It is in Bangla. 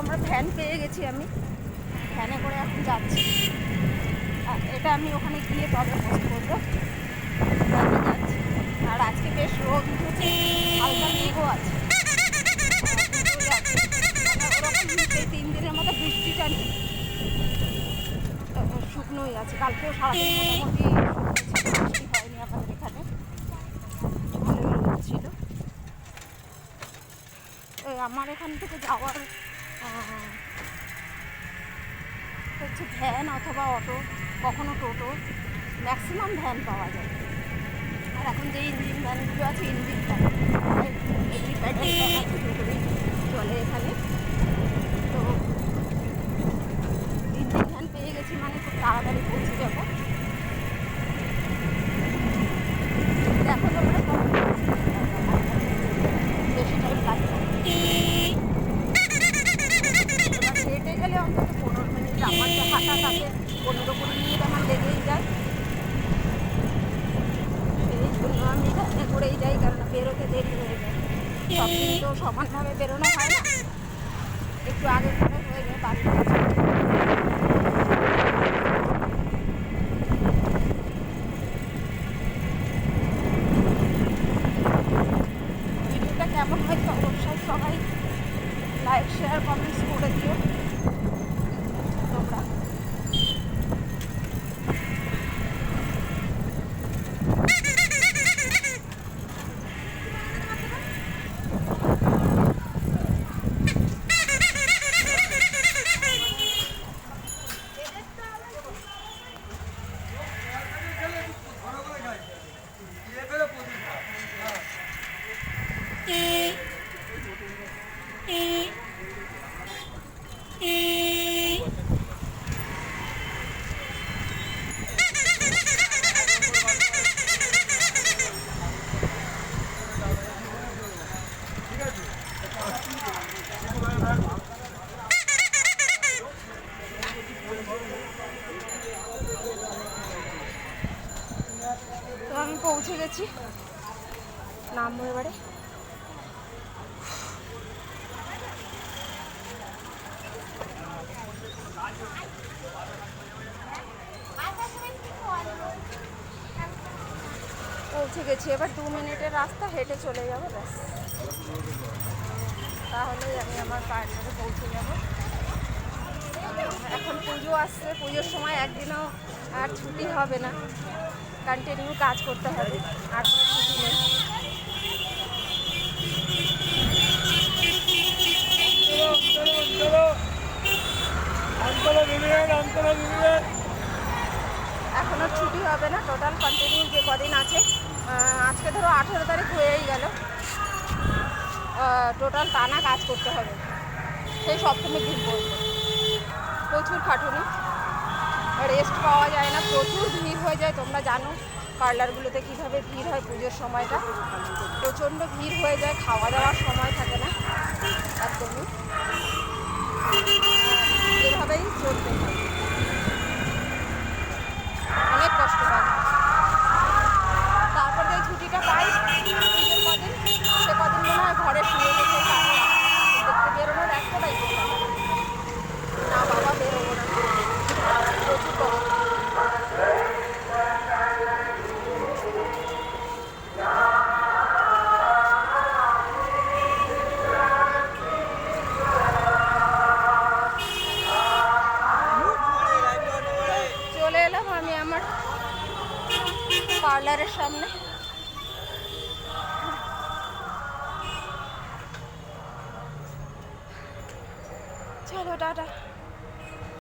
আমরা ভ্যান পেয়ে গেছি, আমি ভ্যানে করে এখন যাচ্ছি। আর এটা আমি ওখানে গিয়ে তবে পোস্ট করবো। ভ্যানে যাচ্ছি। আর আজকে বেশ রোদ উঠেছে, হালকা মেঘও আছে। ওরকম এই 3 দিনের মতো বৃষ্টিটা নেই, শুকনোই আছে। কালকেও সারাদিন মোটামুটি বৃষ্টি হয়নি আমাদের এখানে, ছিল। আমার এখান থেকে যাওয়ার হচ্ছে ভ্যান অথবা অটো, কখনো টোটো, ম্যাক্সিমাম ভ্যান পাওয়া যায়। আর এখন যে ইঞ্জিন ভ্যানগুলো আছে, ইঞ্জিন ভ্যান এগুলি প্যাডেল ভ্যান আছে, দুটোই চলে এখানে। তো ইঞ্জিন ভ্যান পেয়ে গেছি মানে খুব তাড়াতাড়ি পৌঁছে যাবো। দেখো তোমরা বেশি টাইম লাগবে না। হেঁটে গেলে অন্তত 15 মিনিট, আমার যে হাঁটা থাকে 15-20 মিনিট আমার লেগেই যায়। এই জন্য আমি ভ্যানে করেই যাই, কারণ বেরোতে দেরি হয়ে যায়। সব দিন তো সমানভাবে বেরোনো হয় না, একটু আগে করে হয়ে যায় বাড়ির কাছে। ভিডিওটা কেমন হয়েছে অবশ্যই সবাই লাইক, শেয়ার, কমেন্টস করে দিও তোমরা। তো আমি পৌঁছে গেছি, নামবো এবারে। পৌঁছে গেছি, এবার 2 মিনিটের রাস্তা, হেঁটে চলে যাবো ব্যাস। তাহলেই আমি আমার পার্লারে পৌঁছে যাব। এখন পুজো আসছে, পুজোর সময় একদিনও আর ছুটি হবে না, কন্টিনিউ কাজ করতে হবে, আর ছুটি নেই। এখন আর ছুটি হবে না, টোটাল কন্টিনিউ যে কদিন আছে, আজকে ধরো 18 তারিখ হয়েই গেল, টোটাল টানা কাজ করতে হবে সেই সপ্তমীর দিন পর্যন্ত। প্রচুর খাটুনি, রেস্ট পাওয়া যায় না, প্রচুর ভিড় হয়ে যায়। তোমরা জানো পার্লারগুলোতে কীভাবে ভিড় হয় পুজোর সময়টা, প্রচণ্ড ভিড় হয়ে যায়, খাওয়া দাওয়ার সময় থাকে না একদমই। এভাবেই চলতে থাকে, অনেক কষ্ট হয়। তারপর যে ছুটিটা পাই পুজোর কদিন, সে কদিন মনে হয় ঘরে শুয়ে বসে দেখতে বেরোনোর একটাই না, বাবা বেরোবো না, প্রচুর কষ্ট। চলে এলাম আমি আমার পার্লারের সামনে। চলো টাটা।